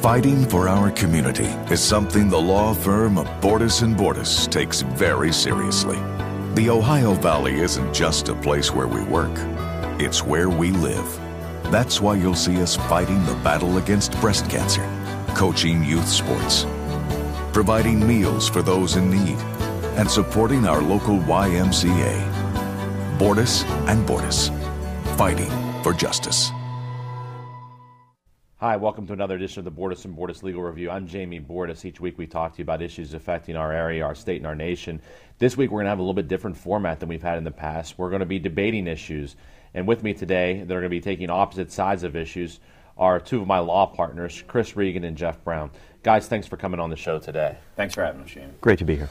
Fighting for our community is something the law firm of Bordas & Bordas takes very seriously. The Ohio Valley isn't just a place where we work, it's where we live. That's why you'll see us fighting the battle against breast cancer, coaching youth sports, providing meals for those in need, and supporting our local YMCA. Bordas & Bordas, fighting for justice. Hi, welcome to another edition of the Bordas & Bordas Legal Review. I'm Jamie Bordas. Each week we talk to you about issues affecting our area, our state, and our nation. This week we're going to have a little bit different format than we've had in the past. We're going to be debating issues. And with me today, they're going to be taking opposite sides of issues, are two of my law partners, Chris Regan and Jeff Brown. Guys, thanks for coming on the show today. Thanks for having us, Jamie. Great to be here.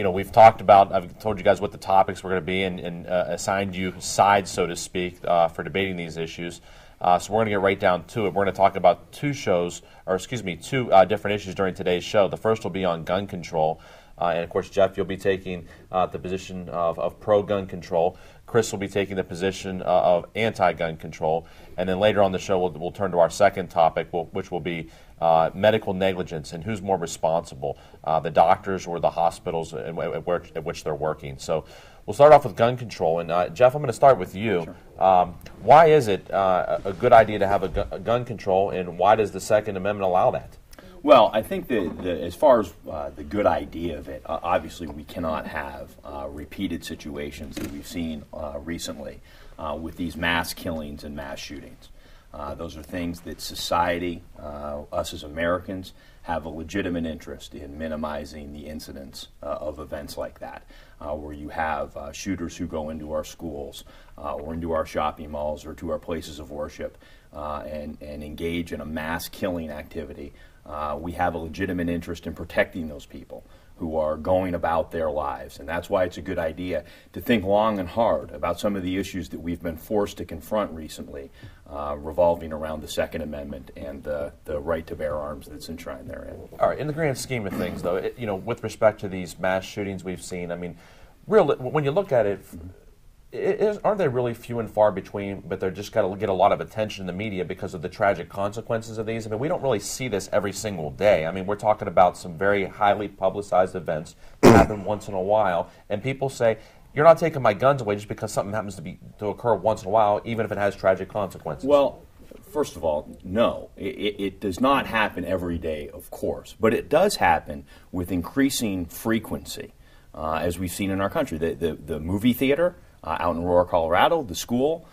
We've talked about, I've told you guys what the topics were going to be and assigned you sides, so to speak, for debating these issues. So we're going to get right down to it. We're going to talk about two different issues during today's show. The first will be on gun control. And, of course, Jeff, you'll be taking the position of pro-gun control. Chris will be taking the position of anti-gun control. And then later on the show, we'll turn to our second topic, which will be medical negligence and who's more responsible, the doctors or the hospitals at which they're working. So we'll start off with gun control. And, Jeff, I'm going to start with you. Sure. Why is it a good idea to have a gun control, and why does the Second Amendment allow that? Well, I think that as far as the good idea of it, obviously we cannot have repeated situations that we've seen recently with these mass killings and mass shootings. Those are things that society, us as Americans, have a legitimate interest in minimizing the incidence of events like that, where you have shooters who go into our schools or into our shopping malls or to our places of worship and engage in a mass killing activity. We have a legitimate interest in protecting those people who are going about their lives. And that's why it's a good idea to think long and hard about some of the issues that we've been forced to confront recently, revolving around the Second Amendment and the right to bear arms that's enshrined therein. All right. In the grand scheme of things, though, with respect to these mass shootings we've seen, I mean, when you look at it, aren't they really few and far between, but they're just got to get a lot of attention in the media because of the tragic consequences of these? I mean, we don't really see this every single day. I mean, we're talking about some very highly publicized events that happen once in a while, and people say, you're not taking my guns away just because something happens to occur once in a while, even if it has tragic consequences. Well, first of all, no. It does not happen every day, of course, but it does happen with increasing frequency, as we've seen in our country. The movie theater, out in Aurora, Colorado, the school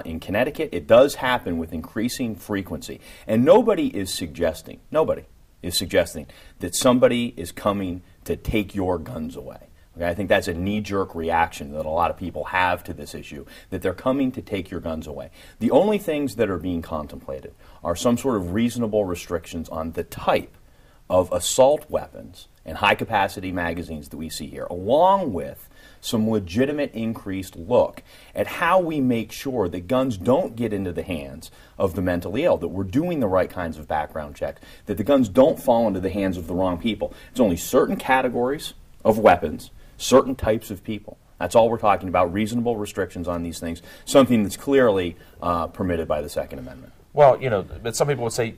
in Connecticut, it does happen with increasing frequency. And nobody is suggesting that somebody is coming to take your guns away. Okay? I think that's a knee-jerk reaction that a lot of people have to this issue, that they're coming to take your guns away. The only things that are being contemplated are some sort of reasonable restrictions on the type of assault weapons and high-capacity magazines that we see here, along with some legitimate increased look at how we make sure that guns don't get into the hands of the mentally ill, that we're doing the right kinds of background checks, that the guns don't fall into the hands of the wrong people. It's only certain categories of weapons, certain types of people. That's all we're talking about, reasonable restrictions on these things, something that's clearly permitted by the Second Amendment. Well, but some people would say,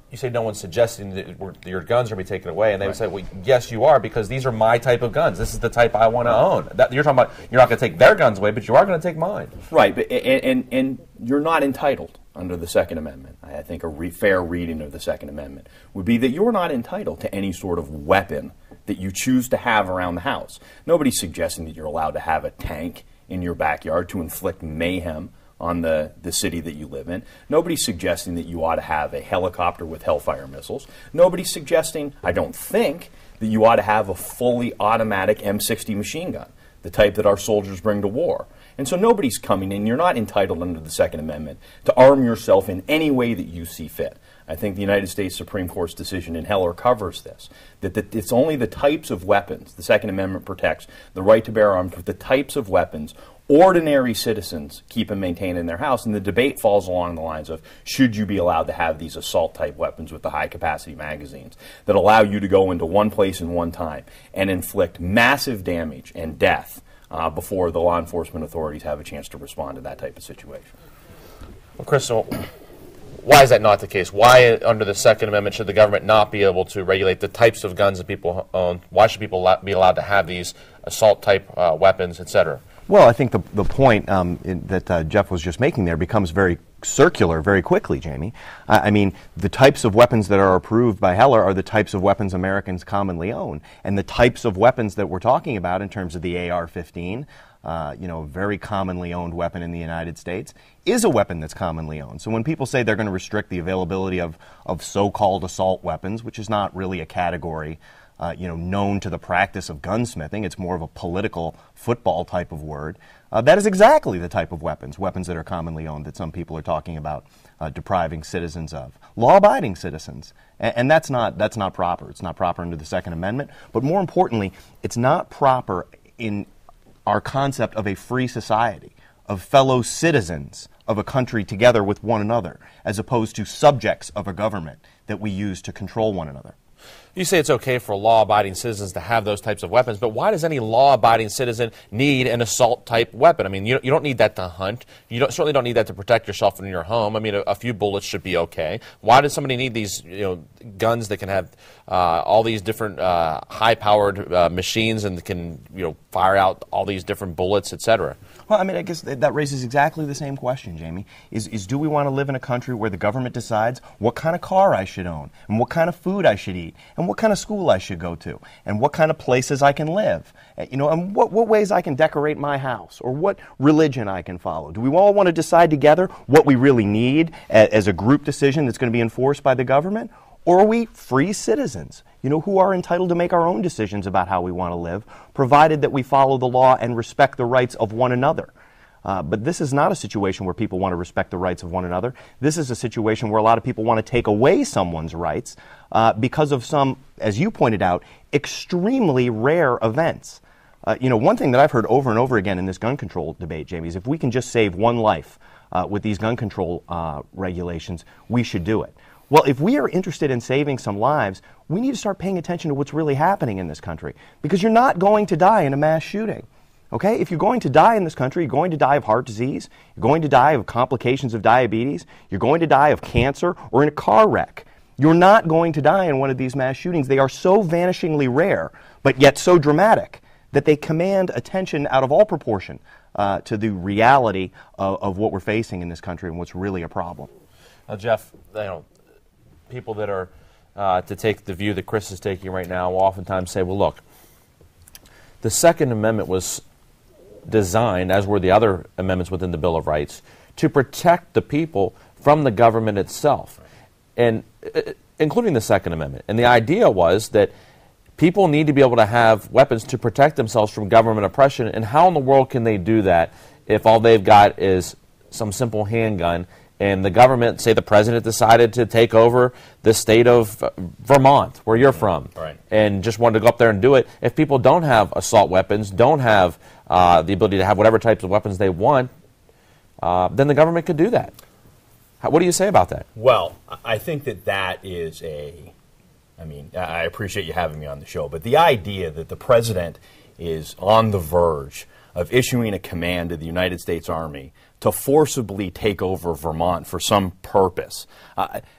you say no one's suggesting that your guns are going to be taken away, and they would say, well, yes, you are, because these are my type of guns. This is the type I want to own. You're talking about you're not going to take their guns away, but you are going to take mine. Right, but, and you're not entitled under the Second Amendment. I think a fair reading of the Second Amendment would be that you're not entitled to any sort of weapon that you choose to have around the house. Nobody's suggesting that you're allowed to have a tank in your backyard to inflict mayhem on the city that you live in. Nobody's suggesting that you ought to have a helicopter with Hellfire missiles. Nobody's suggesting, I don't think, that you ought to have a fully automatic M60 machine gun, the type that our soldiers bring to war. And so nobody's coming in. You're not entitled under the Second Amendment to arm yourself in any way that you see fit. I think the United States Supreme Court's decision in Heller covers this, that it's only the types of weapons. The Second Amendment protects the right to bear arms with the types of weapons ordinary citizens keep and maintain in their house, and the debate falls along the lines of, should you be allowed to have these assault-type weapons with the high-capacity magazines that allow you to go into one place in one time and inflict massive damage and death before the law enforcement authorities have a chance to respond to that type of situation? Well, Chris, so why is that not the case? Why, under the Second Amendment, should the government not be able to regulate the types of guns that people own? Why should people be allowed to have these assault-type weapons, et cetera? Well, I think the point that Jeff was just making there becomes very circular very quickly, Jamie. I mean, the types of weapons that are approved by Heller are the types of weapons Americans commonly own. And the types of weapons that we're talking about in terms of the AR-15, a very commonly owned weapon in the United States, is a weapon that's commonly owned. So when people say they're going to restrict the availability of so-called assault weapons, which is not really a category known to the practice of gunsmithing, it's more of a political football type of word. That is exactly the type of weapons that are commonly owned that some people are talking about depriving citizens of. Law-abiding citizens. And that's not proper. It's not proper under the Second Amendment. But more importantly, it's not proper in our concept of a free society, of fellow citizens of a country together with one another, as opposed to subjects of a government that we use to control one another. You say it's okay for law-abiding citizens to have those types of weapons, but why does any law-abiding citizen need an assault-type weapon? I mean, you don't need that to hunt. You certainly don't need that to protect yourself in your home. I mean, a few bullets should be okay. Why does somebody need these guns that can have all these different high-powered machines and can fire out all these different bullets, et cetera? Well, I mean, I guess that raises exactly the same question, Jamie, is do we want to live in a country where the government decides what kind of car I should own, and what kind of food I should eat, and what kind of school I should go to, and what kind of places I can live, and what ways I can decorate my house, or what religion I can follow? Do we all want to decide together what we really need as a group decision that's going to be enforced by the government? Or are we free citizens, who are entitled to make our own decisions about how we want to live, provided that we follow the law and respect the rights of one another? But this is not a situation where people want to respect the rights of one another. This is a situation where a lot of people want to take away someone's rights because of some, as you pointed out, extremely rare events. One thing that I've heard over and over again in this gun control debate, Jamie, is if we can just save one life with these gun control regulations, we should do it. Well, if we are interested in saving some lives, we need to start paying attention to what's really happening in this country, because you're not going to die in a mass shooting. Okay? If you're going to die in this country, you're going to die of heart disease, you're going to die of complications of diabetes, you're going to die of cancer or in a car wreck. You're not going to die in one of these mass shootings. They are so vanishingly rare, but yet so dramatic, that they command attention out of all proportion to the reality of what we're facing in this country and what's really a problem. Jeff, people that are to take the view that Chris is taking right now will oftentimes say, well, look, the Second Amendment was designed, as were the other amendments within the Bill of Rights, to protect the people from the government itself, and including the Second Amendment. And the idea was that people need to be able to have weapons to protect themselves from government oppression, and how in the world can they do that if all they've got is some simple handgun, and the government, say the president, decided to take over the state of Vermont, where you're from, right, and just wanted to go up there and do it? If people don't have assault weapons, don't have the ability to have whatever types of weapons they want, then the government could do that. What do you say about that? Well, I think that is I appreciate you having me on the show, but the idea that the president is on the verge of issuing a command to the United States Army to forcibly take over Vermont for some purpose,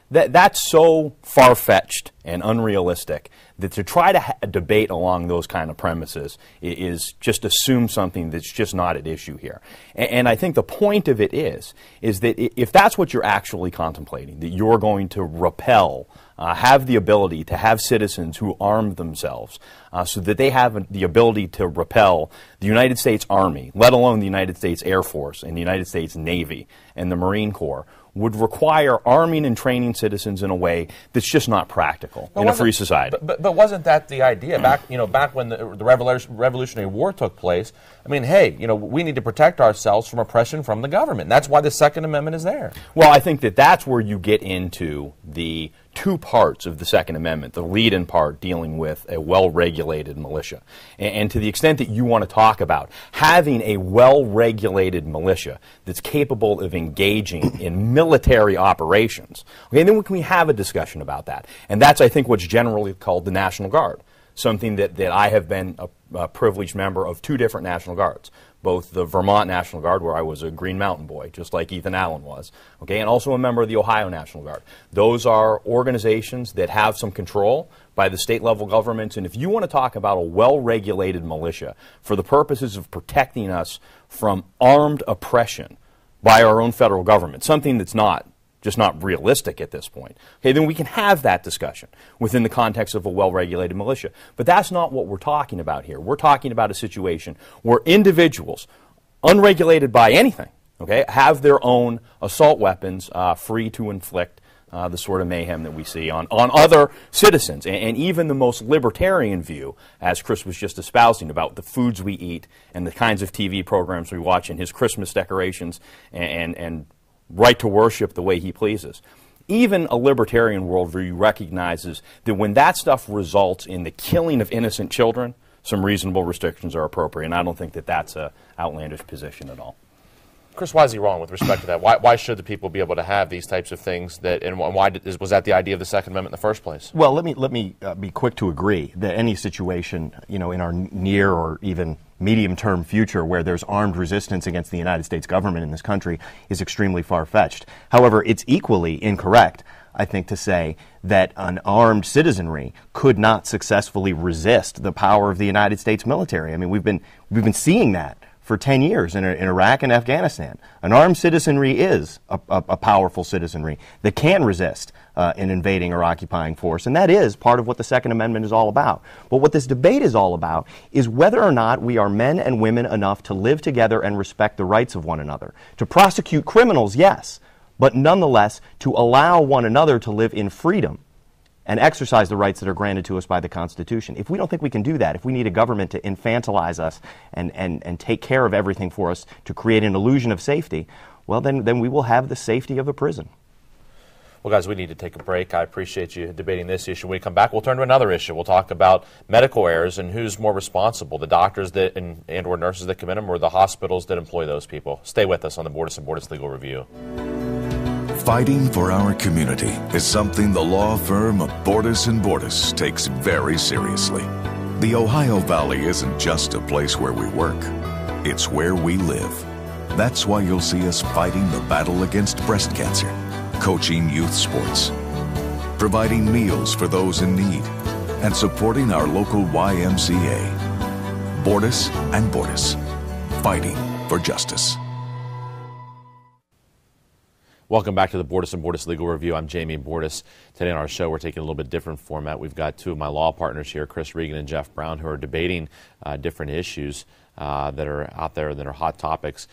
that's so far-fetched and unrealistic that to try to debate along those kind of premises is just assume something that's just not at issue here. And I think the point of it is that if that's what you're actually contemplating, that you're going to repel, have the ability to have citizens who arm themselves so that they have the ability to repel the United States Army, let alone the United States Air Force and the United States Navy and the Marine Corps, would require arming and training citizens in a way that's just not practical in a free society. But wasn't that the idea back when the Revolutionary War took place? I mean, hey, we need to protect ourselves from oppression from the government. That's why the Second Amendment is there. Well, I think that's where you get into the two parts of the Second Amendment, the lead-in part dealing with a well-regulated militia. And to the extent that you want to talk about having a well-regulated militia that's capable of engaging in military operations, okay, then we have a discussion about that. And that's, I think, what's generally called the National Guard. something that I have been a privileged member of 2 different National Guards, both the Vermont National Guard, where I was a Green Mountain boy, just like Ethan Allen was, okay, and also a member of the Ohio National Guard. Those are organizations that have some control by the state level governments, and if you want to talk about a well-regulated militia for the purposes of protecting us from armed oppression by our own federal government, something that's just not realistic at this point, okay, then we can have that discussion within the context of a well-regulated militia. But that's not what we're talking about here. We're talking about a situation where individuals, unregulated by anything, okay, have their own assault weapons free to inflict the sort of mayhem that we see on other citizens. And even the most libertarian view, as Chris was just espousing, about the foods we eat and the kinds of TV programs we watch and his Christmas decorations and right to worship the way he pleases. Even a libertarian worldview recognizes that when that stuff results in the killing of innocent children, some reasonable restrictions are appropriate, and I don't think that that's an outlandish position at all. Chris, why is he wrong with respect to that? Why should the people be able to have these types of things? And why was that the idea of the Second Amendment in the first place? Well, let me be quick to agree that any situation, in our near or even medium-term future where there's armed resistance against the United States government in this country is extremely far-fetched. However, it's equally incorrect, I think, to say that an armed citizenry could not successfully resist the power of the United States military. I mean, we've been seeing that for 10 years in Iraq and Afghanistan. An armed citizenry is a powerful citizenry that can resist an invading or occupying force, and that is part of what the Second Amendment is all about. But what this debate is all about is whether or not we are men and women enough to live together and respect the rights of one another. To prosecute criminals, yes, but nonetheless to allow one another to live in freedom and exercise the rights that are granted to us by the Constitution. If we don't think we can do that, if we need a government to infantilize us and take care of everything for us to create an illusion of safety, well, then we will have the safety of a prison. Well, guys, we need to take a break. I appreciate you debating this issue. When we come back, we'll turn to another issue. We'll talk about medical errors and who's more responsible, the doctors and or nurses that commit them or the hospitals that employ those people. Stay with us on the Bordas & Bordas Legal Review. Fighting for our community is something the law firm of Bordas & Bordas takes very seriously. The Ohio Valley isn't just a place where we work. It's where we live. That's why you'll see us fighting the battle against breast cancer, coaching youth sports, providing meals for those in need, and supporting our local YMCA. Bordas & Bordas, fighting for justice. Welcome back to the Bordas & Bordas Legal Review. I'm Jamie Bordas. Today on our show, we're taking a little bit different format. We've got 2 of my law partners here, Chris Regan and Jeff Brown, who are debating different issues that are out there that are hot topics.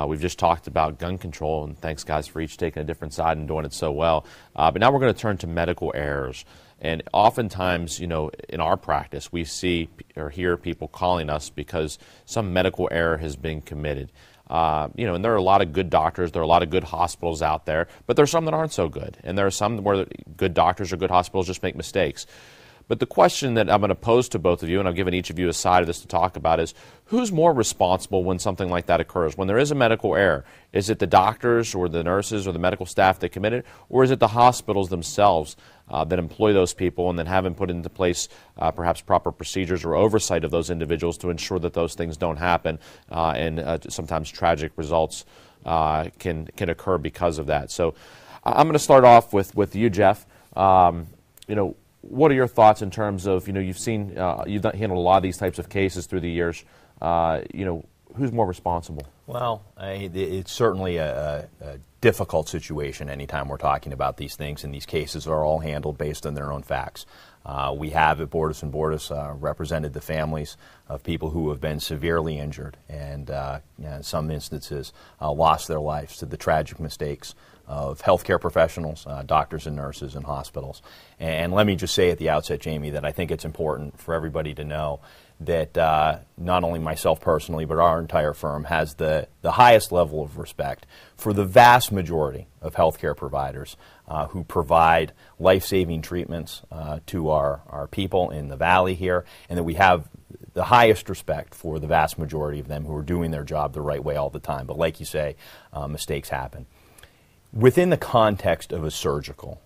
We've just talked about gun control, and thanks, guys, for each taking a different side and doing it so well. But now we're going to turn to medical errors. And oftentimes, in our practice, we see or hear people calling us because some medical error has been committed. And there are a lot of good doctors, there are a lot of good hospitals out there, but there are some that aren't so good. And there are some where good doctors or good hospitals just make mistakes. But the question that I'm going to pose to both of you, and I've given each of you a side of this to talk about, is who's more responsible when something like that occurs? When there is a medical error, is it the doctors or the nurses or the medical staff that commit it, or is it the hospitals themselves that employ those people and then haven't put into place perhaps proper procedures or oversight of those individuals to ensure that those things don't happen and sometimes tragic results can occur because of that? So I'm going to start off with you, Jeff. What are your thoughts in terms of, you've seen, you've handled a lot of these types of cases through the years. Who's more responsible? Well, it's certainly a difficult situation anytime we're talking about these things, and these cases are all handled based on their own facts. We have at Bordas & Bordas represented the families of people who have been severely injured and in some instances lost their lives to the tragic mistakes of healthcare professionals, doctors and nurses in hospitals. And let me just say at the outset, Jamie, that I think it's important for everybody to know that not only myself personally, but our entire firm has the highest level of respect for the vast majority of healthcare providers who provide life-saving treatments to our people in the Valley here, and that we have the highest respect for the vast majority of them who are doing their job the right way all the time. But like you say, mistakes happen. Within the context of a surgical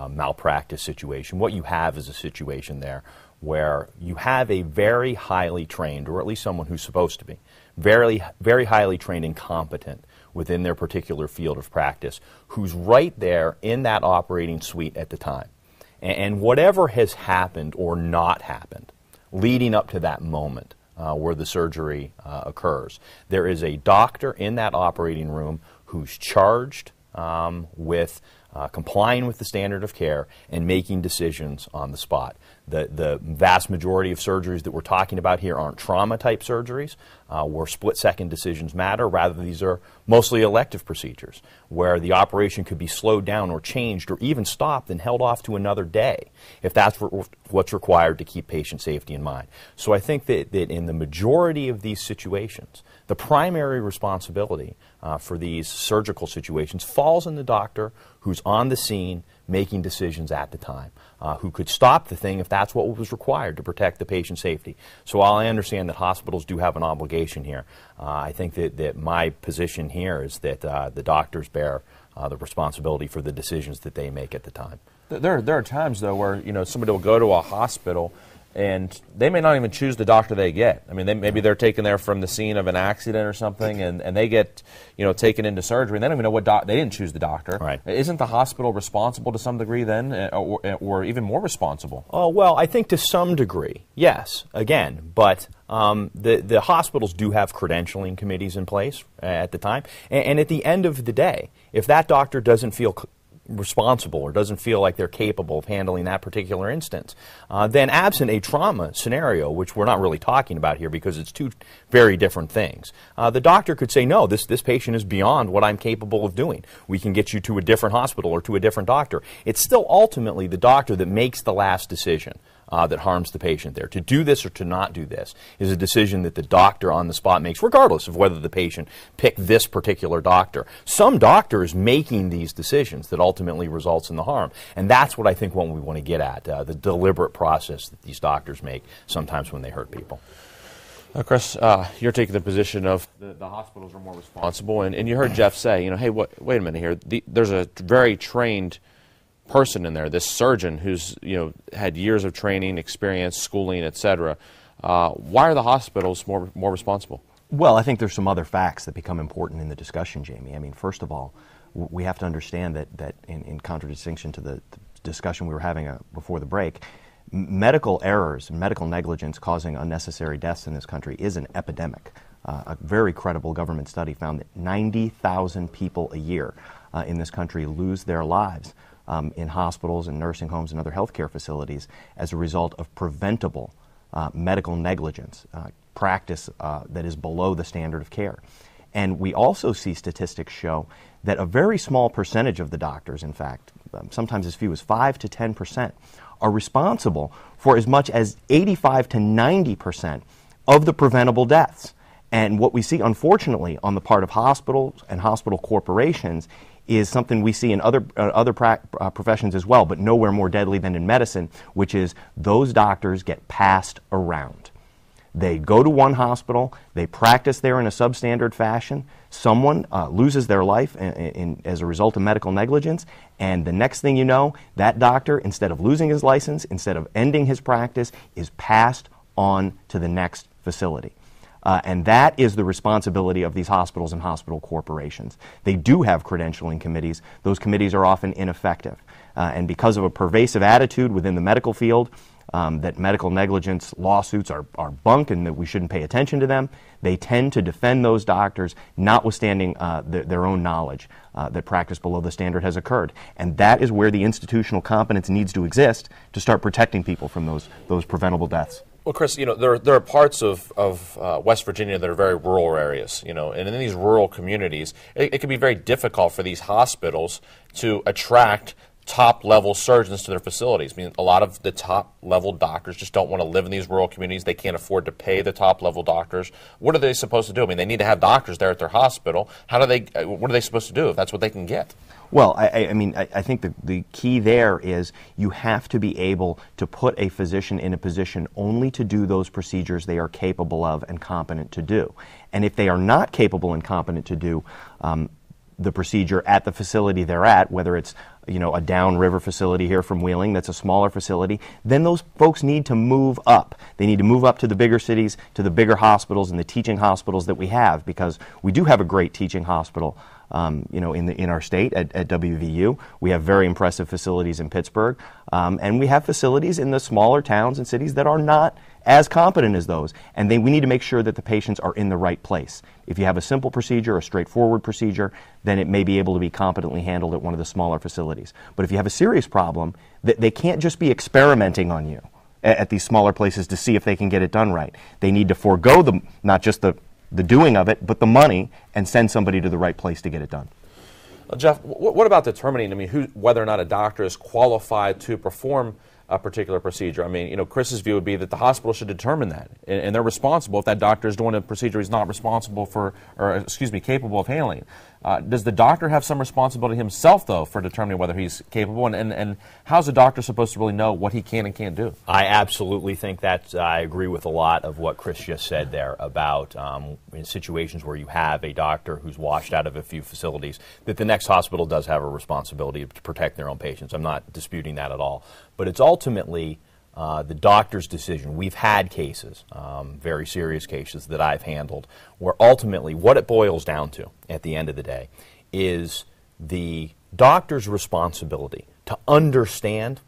malpractice situation. What you have is a situation there where you have a very highly trained, or at least someone who's supposed to be, very, very highly trained and competent within their particular field of practice, who's right there in that operating suite at the time. And whatever has happened or not happened leading up to that moment where the surgery occurs, there is a doctor in that operating room who's charged with complying with the standard of care and making decisions on the spot. The vast majority of surgeries that we're talking about here aren't trauma-type surgeries where split-second decisions matter. Rather, these are mostly elective procedures where the operation could be slowed down or changed or even stopped and held off to another day if that's what's required to keep patient safety in mind. So I think that in the majority of these situations, the primary responsibility for these surgical situations falls on the doctor who's on the scene making decisions at the time, who could stop the thing if that's what was required to protect the patient's safety. So while I understand that hospitals do have an obligation here, I think that my position here is that the doctors bear the responsibility for the decisions that they make at the time. There are times, though, where somebody will go to a hospital and they may not even choose the doctor they get. I mean, maybe they're taken there from the scene of an accident or something, and they get, taken into surgery, and they don't even know they didn't choose the doctor. Right. Isn't the hospital responsible to some degree then, or even more responsible? Oh, well, I think to some degree, yes, again, but the hospitals do have credentialing committees in place at the time, and at the end of the day, if that doctor doesn't feel responsible or doesn't feel like they're capable of handling that particular instance, then absent a trauma scenario, which we're not really talking about here because it's two very different things, the doctor could say, no, this patient is beyond what I'm capable of doing. We can get you to a different hospital or to a different doctor. It's still ultimately the doctor that makes the last decision that harms the patient there. To do this or to not do this is a decision that the doctor on the spot makes, regardless of whether the patient picked this particular doctor. Some doctor is making these decisions that ultimately results in the harm. And that's what I think what we want to get at, the deliberate process that these doctors make sometimes when they hurt people. Chris, you're taking the position of the hospitals are more responsible, and you heard Jeff say, hey, wait a minute here. There's a very trained person in there, this surgeon who's had years of training, experience, schooling, etc. Why are the hospitals more responsible? Well, I think there's some other facts that become important in the discussion, Jamie. I mean, first of all, we have to understand that in contradistinction to the discussion we were having before the break, medical errors and medical negligence causing unnecessary deaths in this country is an epidemic. A very credible government study found that 90,000 people a year in this country lose their lives in hospitals and nursing homes and other healthcare facilities as a result of preventable medical negligence, practice that is below the standard of care. And we also see statistics show that a very small percentage of the doctors, in fact, sometimes as few as 5 to 10%, are responsible for as much as 85 to 90% of the preventable deaths. And what we see, unfortunately, on the part of hospitals and hospital corporations is something we see in other professions as well, but nowhere more deadly than in medicine, which is those doctors get passed around. They go to one hospital, they practice there in a substandard fashion, someone loses their life as a result of medical negligence, and the next thing you know, that doctor, instead of losing his license, instead of ending his practice, is passed on to the next facility. And that is the responsibility of these hospitals and hospital corporations. They do have credentialing committees. Those committees are often ineffective. And because of a pervasive attitude within the medical field that medical negligence lawsuits are bunk and that we shouldn't pay attention to them, they tend to defend those doctors, notwithstanding their own knowledge that practice below the standard has occurred. And that is where the institutional competence needs to exist to start protecting people from those preventable deaths. Well, Chris, there are parts of West Virginia that are very rural areas, and in these rural communities, it can be very difficult for these hospitals to attract top-level surgeons to their facilities. I mean, a lot of the top-level doctors just don't want to live in these rural communities. They can't afford to pay the top-level doctors. What are they supposed to do? I mean, they need to have doctors there at their hospital. What are they supposed to do if that's what they can get? Well, I think the key there is you have to be able to put a physician in a position only to do those procedures they are capable of and competent to do. And if they are not capable and competent to do the procedure at the facility they're at, whether it's a downriver facility here from Wheeling that's a smaller facility, then those folks need to move up. They need to move up to the bigger cities, to the bigger hospitals and the teaching hospitals that we have, because we do have a great teaching hospital in our state at WVU. We have very impressive facilities in Pittsburgh, and we have facilities in the smaller towns and cities that are not as competent as those, and we need to make sure that the patients are in the right place. If you have a simple procedure, a straightforward procedure, then it may be able to be competently handled at one of the smaller facilities. But if you have a serious problem, they can't just be experimenting on you at these smaller places to see if they can get it done right. They need to forego not just the doing of it, but the money, and send somebody to the right place to get it done. Well, Jeff, what about determining, whether or not a doctor is qualified to perform a particular procedure? Chris's view would be that the hospital should determine that, and they're responsible if that doctor is doing a procedure he's not responsible for, capable of handling. Does the doctor have some responsibility himself, though, for determining whether he's capable, and how's a doctor supposed to really know what he can and can't do? I absolutely think I agree with a lot of what Chris just said there about in situations where you have a doctor who's washed out of a few facilities, that the next hospital does have a responsibility to protect their own patients. I'm not disputing that at all. But it's ultimately the doctor's decision. We've had cases, very serious cases that I've handled, where ultimately what it boils down to at the end of the day is the doctor's responsibility to understand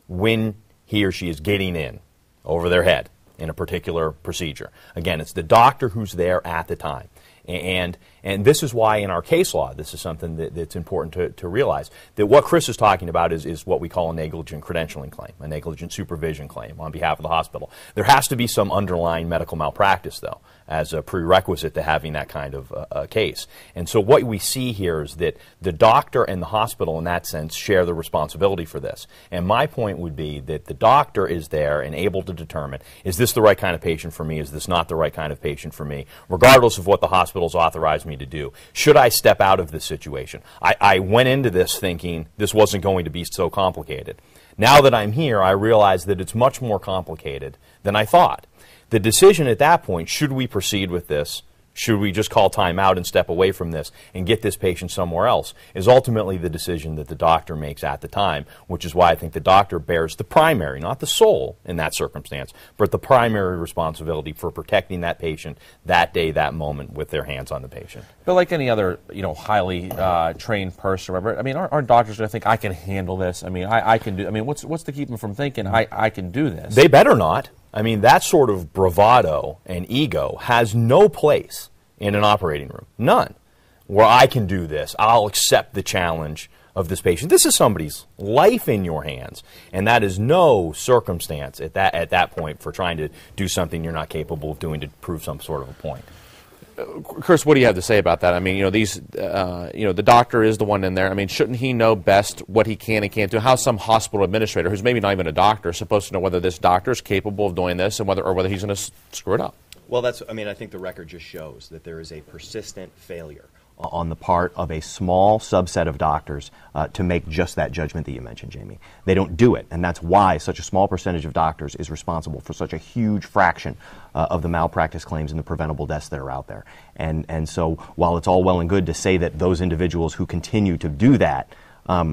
when he or she is getting in over their head in a particular procedure. Again, it's the doctor who's there at the time. And this is why in our case law, this is something that's important to realize, that what Chris is talking about is what we call a negligent credentialing claim, a negligent supervision claim on behalf of the hospital. There has to be some underlying medical malpractice, though, as a prerequisite to having that kind of case. And so what we see here is that the doctor and the hospital, in that sense, share the responsibility for this. And my point would be that the doctor is there and able to determine, is this the right kind of patient for me? Is this not the right kind of patient for me? Regardless of what the hospital's authorized me to do. Should I step out of this situation? I went into this thinking this wasn't going to be so complicated. Now that I'm here, I realize that it's much more complicated than I thought. The decision at that point, should we proceed with this, should we just call time out and step away from this and get this patient somewhere else, is ultimately the decision that the doctor makes at the time, which is why I think the doctor bears the primary, not the sole in that circumstance, but the primary responsibility for protecting that patient that day, that moment, with their hands on the patient. But like any other, highly trained person, or whatever, aren't doctors going to think, I can handle this? I can do. What's to keep them from thinking I can do this? They better not. That sort of bravado and ego has no place in an operating room. None. Where I can do this. I'll accept the challenge of this patient. This is somebody's life in your hands, and that is no circumstance at that point for trying to do something you're not capable of doing to prove some sort of a point. Chris, what do you have to say about that? The doctor is the one in there. Shouldn't he know best what he can and can't do? How's some hospital administrator, who's maybe not even a doctor, supposed to know whether this doctor is capable of doing this and whether he's going to screw it up? Well, I think the record just shows that there is a persistent failure on the part of a small subset of doctors to make just that judgment that you mentioned, Jamie. They don't do it, and that's why such a small percentage of doctors is responsible for such a huge fraction of the malpractice claims and the preventable deaths that are out there. And so while it's all well and good to say that those individuals who continue to do that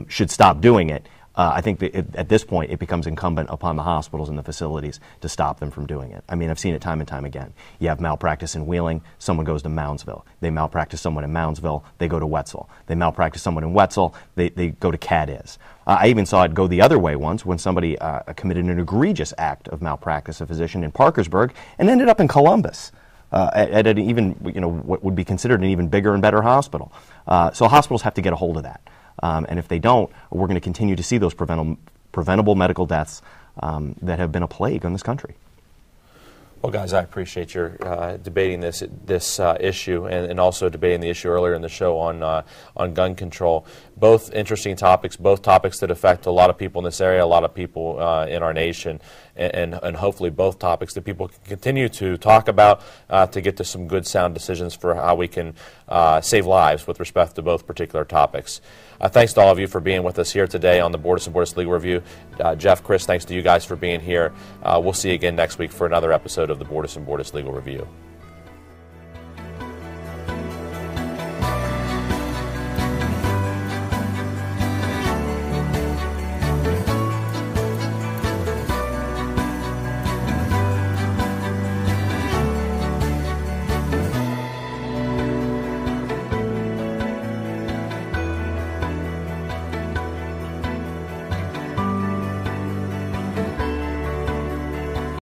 should stop doing it, I think that at this point it becomes incumbent upon the hospitals and the facilities to stop them from doing it. I've seen it time and time again. You have malpractice in Wheeling, someone goes to Moundsville. They malpractice someone in Moundsville, they go to Wetzel. They malpractice someone in Wetzel, they go to Cadiz. I even saw it go the other way once when somebody committed an egregious act of malpractice, a physician in Parkersburg, and ended up in Columbus. At an even, what would be considered an even bigger and better hospital. So hospitals have to get a hold of that. And if they don't, we're going to continue to see those preventable medical deaths that have been a plague on this country. Well, guys, I appreciate your debating this issue and also debating the issue earlier in the show on gun control. Both interesting topics, both topics that affect a lot of people in this area, a lot of people in our nation, and hopefully both topics that people can continue to talk about to get to some good, sound decisions for how we can save lives with respect to both particular topics. Thanks to all of you for being with us here today on the Bordas & Bordas Legal Review. Jeff, Chris, thanks to you guys for being here. We'll see you again next week for another episode of the Bordas & Bordas Legal Review.